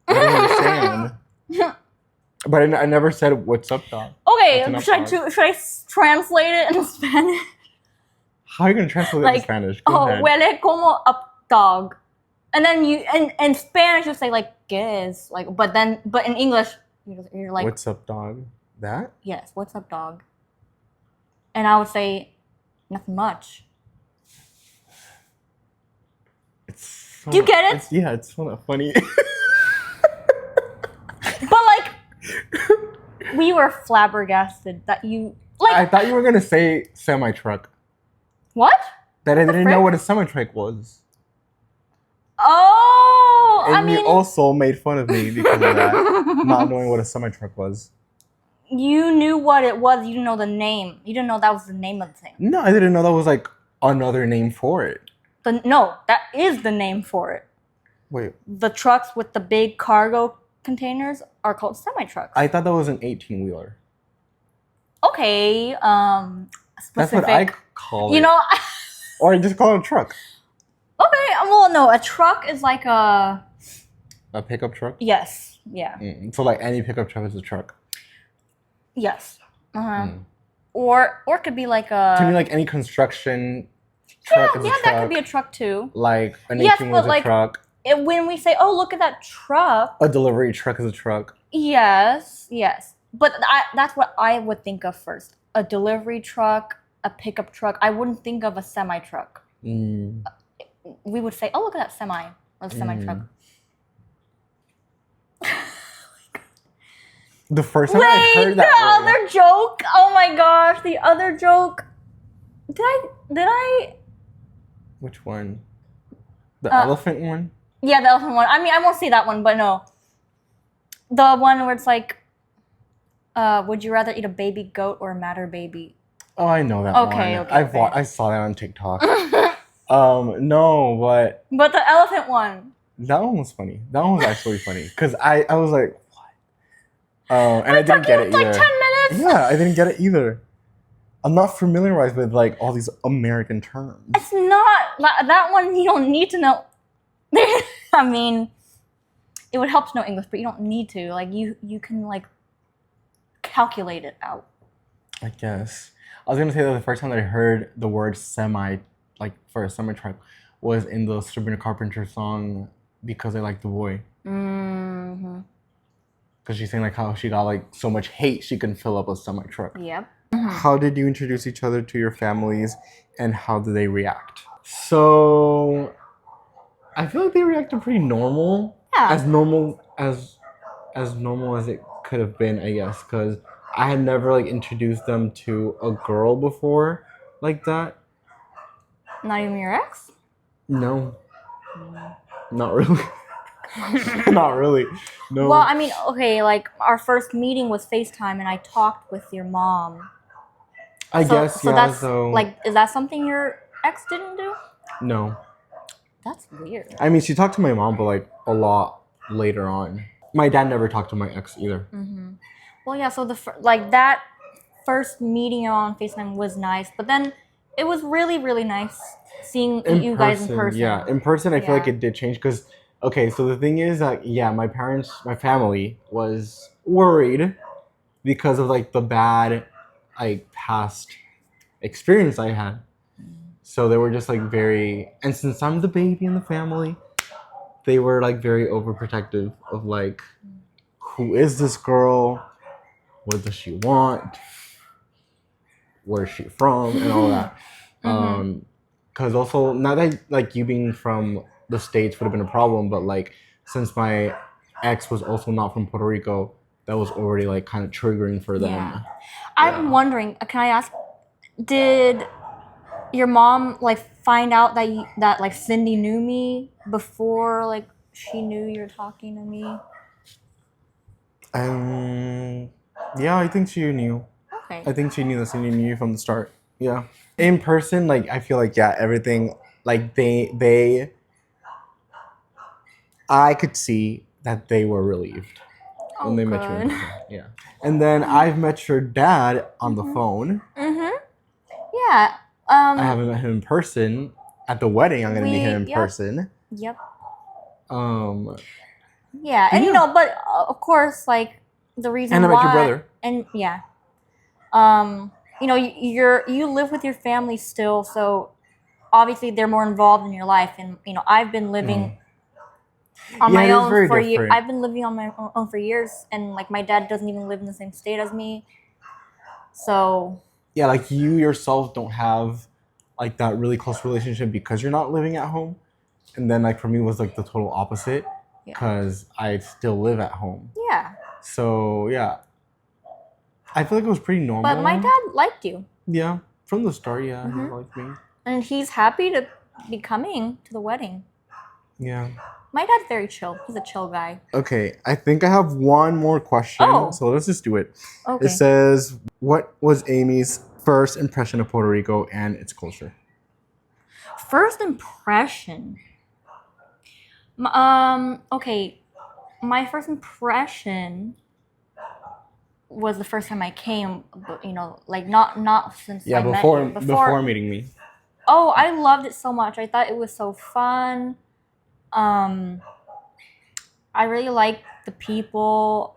I don't understand. But I never said, "What's up, dog?" Okay, should I translate it in Spanish? How are you gonna translate it in Spanish? Go ahead. Huele como up dog. And then you in Spanish you say like "¿Qué es?" Like, but in English you're like, "What's up, dog?" That? Yes, "What's up, dog?" And I would say, "Nothing much." Do you get it? It's funny. But like, we were flabbergasted that you like. I thought you were gonna say semi-truck. What? That I didn't know what a semi-truck was. Oh, and you also made fun of me because of that, not knowing what a semi-truck was. You knew what it was. You didn't know the name. You didn't know that was the name of the thing. No, I didn't know that was like another name for it. No, that is the name for it. Wait. The trucks with the big cargo containers are called semi-trucks. I thought that was an 18-wheeler. Okay, specific. That's what I call it. You know, or I just call it a truck. Okay, well, no, a truck is like a pickup truck? Yes, yeah. So like any pickup truck is a truck? Yes. Or it could be like a... To me, like any construction truck is a truck. Yeah, that could be a truck too. Like an 18-wheeler is a truck. When we say, "Oh, look at that truck," a delivery truck is a truck. Yes. But that's what I would think of first. A delivery truck, a pickup truck, I wouldn't think of a semi truck. Mm. We would say, "Oh, look at that semi or the semi truck." The first time Wait, I heard the that other joke. Oh my gosh, the other joke. Did I? Which one? The elephant one? Yeah, the elephant one. I mean, I won't say that one, but no. The one where it's like, would you rather eat a baby goat or a matter baby? Oh, I know that Okay, one. okay. I saw that on TikTok. No, but But the elephant one. that one was funny. That one was actually funny because I was like, what? And I didn't Took get you it like either. 10 minutes. Yeah, I didn't get it either. I'm not familiarized with like all these American terms. It's not that one. You don't need to know. I mean, it would help to know English, but you don't need to. Like you can like calculate it out. I guess. I was gonna say that the first time that I heard the word semi, like for a semi truck, was in the Sabrina Carpenter song "Because I Like the Boy." Mm-hmm. Because she's saying like how she got like so much hate she can fill up a semi truck. Yep. How did you introduce each other to your families, and how did they react? So, I feel like they reacted pretty normal. Yeah. As normal as it could have been, I guess, because I had never like introduced them to a girl before, like that. Not even your ex? No, not really. Not really. No. Well, I mean, okay, like our first meeting was FaceTime, and I talked with your mom. I guess so yeah. that's So like, is that something your ex didn't do? no. That's weird. I mean, she talked to my mom, but like a lot later on. My dad never talked to my ex either. Mm-hmm. Well, yeah. So like that first meeting on FaceTime was nice, but then it was really, really nice seeing you guys in person. Yeah, in person, I feel like Yeah. it did change because, okay, so the thing is that, yeah, my family was worried because of like the bad, like past experience I had. So they were just like very, and since I'm the baby in the family, they were like very overprotective of like, who is this girl? What does she want? Where's she from? And all that. Because also, not that like you being from the States would have been a problem, but like since my ex was also not from Puerto Rico, that was already like kind of triggering for them. Yeah. I'm wondering, can I ask, did your mom like find out that like Cindy knew me before like she knew you were talking to me? Yeah, I think she knew. Okay. I think she knew that Cindy knew from the start. Yeah. In person, like I feel like everything like I could see that they were relieved when they met you in person. Yeah. And then I've met your dad on the phone. Yeah. I haven't met him in person. At the wedding, I'm gonna meet him in person. Yep. And Yeah, and you know, but of course, like the reason and I why, met your brother. And yeah, you know, you live with your family still, so obviously they're more involved in your life, and you know, I've been living on my own for years. I've been living on my own for years, and like my dad doesn't even live in the same state as me, so yeah, like you yourself don't have like that really close relationship because you're not living at home, and then like for me it was like the total opposite because I still live at home. Yeah. So yeah, I feel like it was pretty normal. But my dad liked you. Yeah, from the start, he liked me. And he's happy to be coming to the wedding. Yeah. My dad's very chill. He's a chill guy. Okay, I think I have one more question. Oh. So let's just do it. Okay. It says, what was Amy's first impression of Puerto Rico and its culture? First impression. Okay. My first impression was the first time I came, but, you know, like not since I met you. Before meeting me. Oh, I loved it so much. I thought it was so fun. I really liked the people.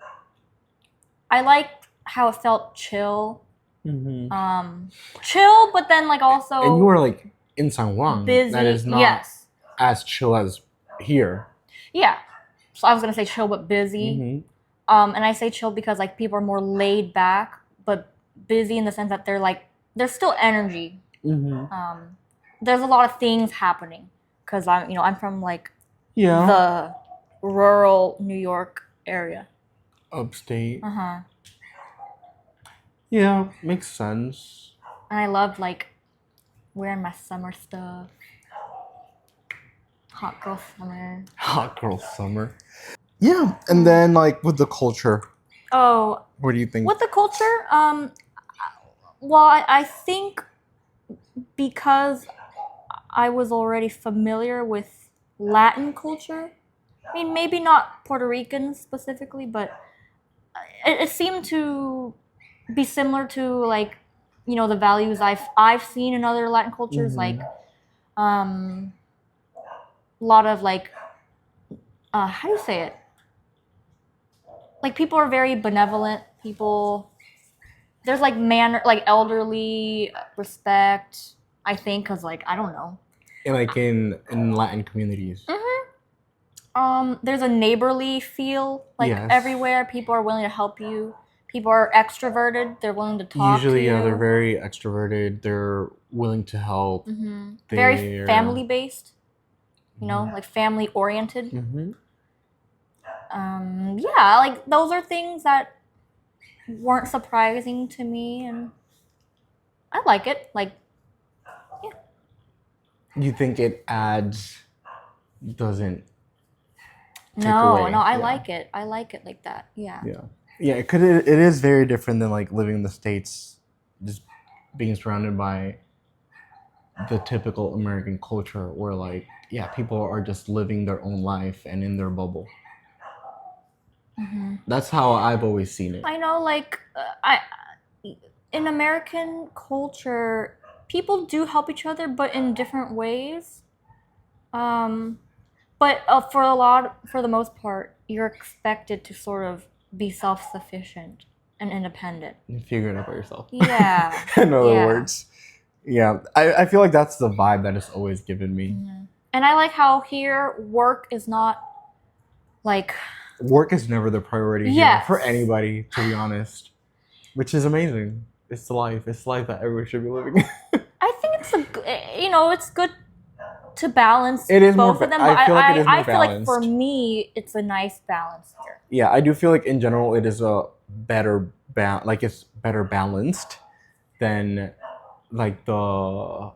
I liked how it felt chill. Chill, but then like also. And you were like in San Juan. Busy. That is not as chill as here. Yeah. So I was gonna say chill but busy. And I say chill because like people are more laid back, but busy in the sense that they're like there's still energy. Mm-hmm. There's a lot of things happening because I'm from like Yeah. the rural New York area. Upstate. Uh-huh. Yeah, makes sense. And I loved like wearing my summer stuff. Hot girl summer. Hot girl summer. Yeah, and then like with the culture, Oh, what do you think? with the culture, well, I think because I was already familiar with Latin culture. I mean, maybe not Puerto Rican specifically, but it seemed to be similar to like, the values I've seen in other Latin cultures, like a lot of like how do you say it? Like people are very benevolent. People, there's like manner, like elderly respect. I think because like I don't know. And like in Latin communities. There's a neighborly feel like Yes. everywhere. People are willing to help you. People are extroverted. They're willing to talk Usually, to you. yeah, they're very extroverted. They're willing to help. Very family based. Like family oriented. Yeah, like those are things that weren't surprising to me, and I like it. Like, yeah. You think it adds, doesn't take No, away. I Yeah. like it. I like it like that. Yeah. Yeah, because it is very different than like living in the States, just being surrounded by the typical American culture where like, yeah, people are just living their own life and in their bubble. That's how I've always seen it. I know, like, in American culture, people do help each other, but in different ways. But for the most part, you're expected to sort of be self-sufficient and independent. You figure it out by yourself. Yeah. In other words. Yeah. I feel like that's the vibe that it's always given me. And I like how here work is not like... Work is never the priority here for anybody, to be honest. Which is amazing. It's the life. It's the life that everyone should be living. I think it's good to balance it is both more, of them. I feel like it is more I feel balanced. like for me, it's a nice balance here. Yeah, I do feel like in general it is a better it's better balanced than like the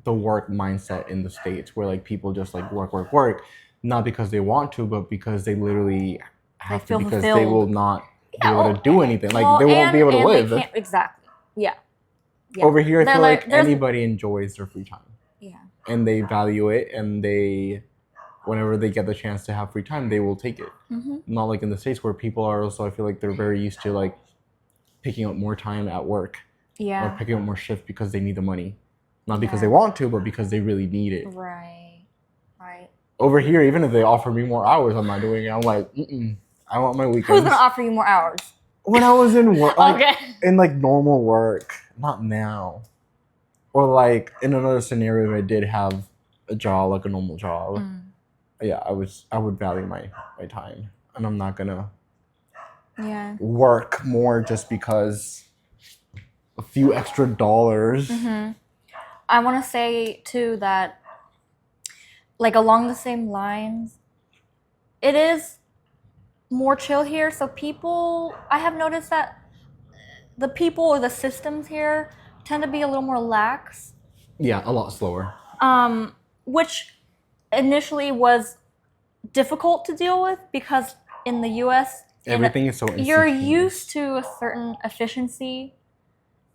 work mindset in the States where like people just like work, not because they want to, but because they literally have to, because they will not be able to do anything. Like they won't be able to live. Exactly. Yeah. Over here, I feel like anybody enjoys their free time. Yeah. And they value it, and whenever they get the chance to have free time, they will take it. Not like in the States where people are also, I feel like they're very used to like picking up more time at work. Yeah. Or picking up more shifts because they need the money. Not because they want to, but because they really need it. Right. Over here, even if they offer me more hours, I'm not doing it. I'm like, I want my weekends. Who's gonna offer you more hours? When I was in work, Okay. in like normal work, not now. Or like in another scenario, if I did have a job, like a normal job, yeah, I would value my time, and I'm not gonna work more just because a few extra dollars. I want to say too that, like along the same lines, it is more chill here. So I have noticed that the people or the systems here tend to be a little more lax. Yeah, a lot slower. Which initially was difficult to deal with because in the U.S. everything is so instantaneous. You're used to a certain efficiency,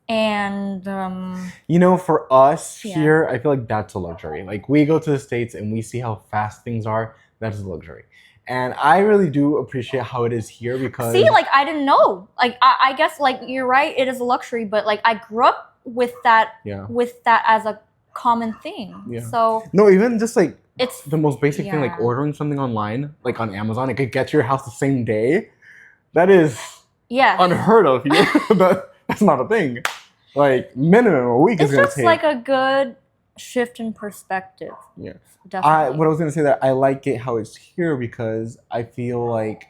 and for us here, I feel like that's a luxury. Like we go to the States and we see how fast things are. That's a luxury. And I really do appreciate how it is here because... See, like, I didn't know. Like, I guess, like, you're right, it is a luxury, but, like, I grew up with that as a common thing. Yeah. So... No, even just, like, it's the most basic thing, like, ordering something online, like, on Amazon, it could get to your house the same day. That is unheard of here. That's not a thing. Like, minimum a week is going to take. It's just, like, a good shift in perspective. Yeah. Definitely. What I was going to say that I like it how it's here because I feel like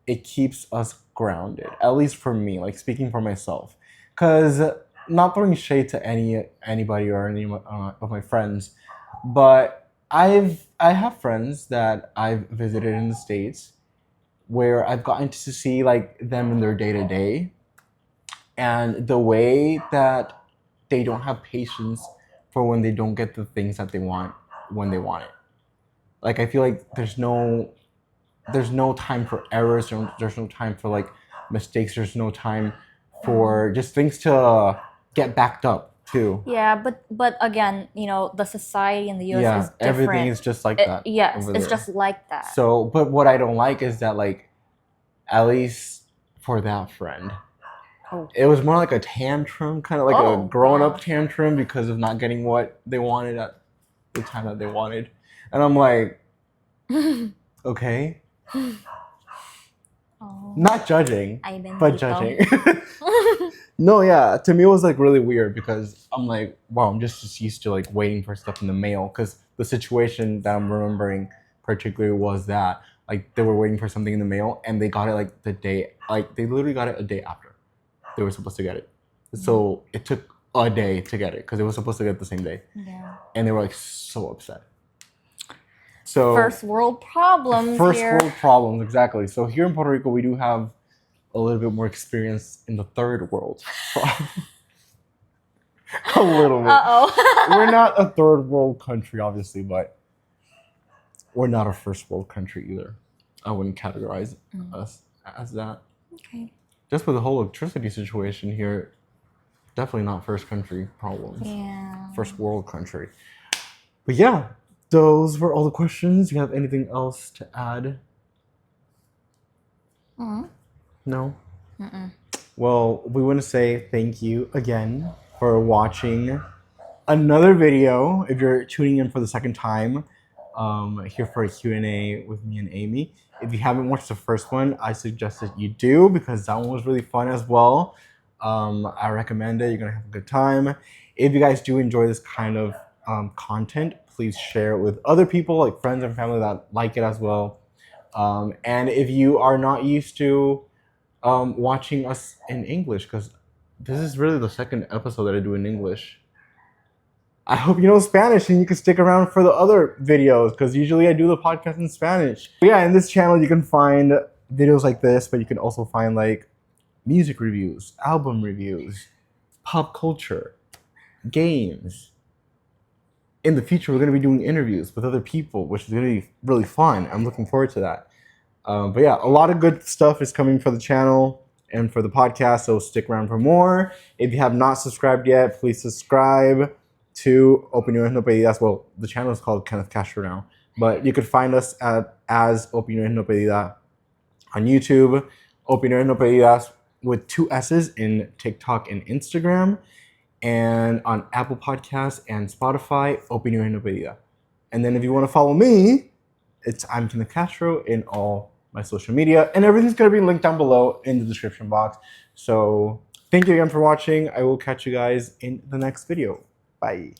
it keeps us grounded, at least for me, like speaking for myself. Because not throwing shade to anybody or any of my friends, but I have friends that I've visited in the States where I've gotten to see like them in their day to day, and the way that they don't have patience for when they don't get the things that they want when they want it. Like I feel like there's no time for errors. There's no time for like mistakes. There's no time for just things to get backed up too. Yeah, but again, you know, the society in the US Yeah, is different. everything is just like that. Yes, over it's there. just like that. So, but what I don't like is that like, at least for that friend, Oh. it was more like a tantrum, kind of like a Oh, grown-up gosh. tantrum because of not getting what they wanted at the time that they wanted. And I'm like, okay, Oh. not judging, Ay, but bendito. judging. No, yeah, to me it was like really weird because I'm like, wow, I'm just used to like waiting for stuff in the mail, because the situation that I'm remembering particularly was that like they were waiting for something in the mail and they got it like the day, like they literally got it a day after they were supposed to get it. So it took a day to get it because it was supposed to get it the same day, Yeah. and they were like so upset. So First world problems first here. world problems, exactly. So here in Puerto Rico, we do have a little bit more experience in the third world. A little bit. Uh-oh. We're not a third world country, obviously, but we're not a first world country either. I wouldn't categorize us as that. Okay. Just with the whole electricity situation here, definitely not first country problems. Yeah. First world country. But yeah, those were all the questions. Do you have anything else to add? No? Well, we want to say thank you again for watching another video. If you're tuning in for the second time, here for a Q&A with me and Amy. If you haven't watched the first one, I suggest that you do, because that one was really fun as well. I recommend it. You're going to have a good time. If you guys do enjoy this kind of content, please share it with other people, like friends and family that like it as well. And if you are not used to watching us in English, because this is really the second episode that I do in English, I hope you know Spanish and you can stick around for the other videos, because usually I do the podcast in Spanish. But yeah, in this channel you can find videos like this, but you can also find like music reviews, album reviews, pop culture, games. In the future, we're going to be doing interviews with other people, which is going to be really fun. I'm looking forward to that. But yeah, a lot of good stuff is coming for the channel and for the podcast, so stick around for more. If you have not subscribed yet, please subscribe to Opniones, no Pedidas. Well, the channel is called Kenneth Castro now, but you could find us as Opniones, no Pedidas on YouTube, Opniones, no Pedidas with 2 S's in TikTok and Instagram, and on Apple Podcasts and Spotify, Opniones, no Pedidas. And then if you want to follow me, I'm Kenneth Castro in all my social media, and everything's going to be linked down below in the description box. So thank you again for watching. I will catch you guys in the next video. Bye.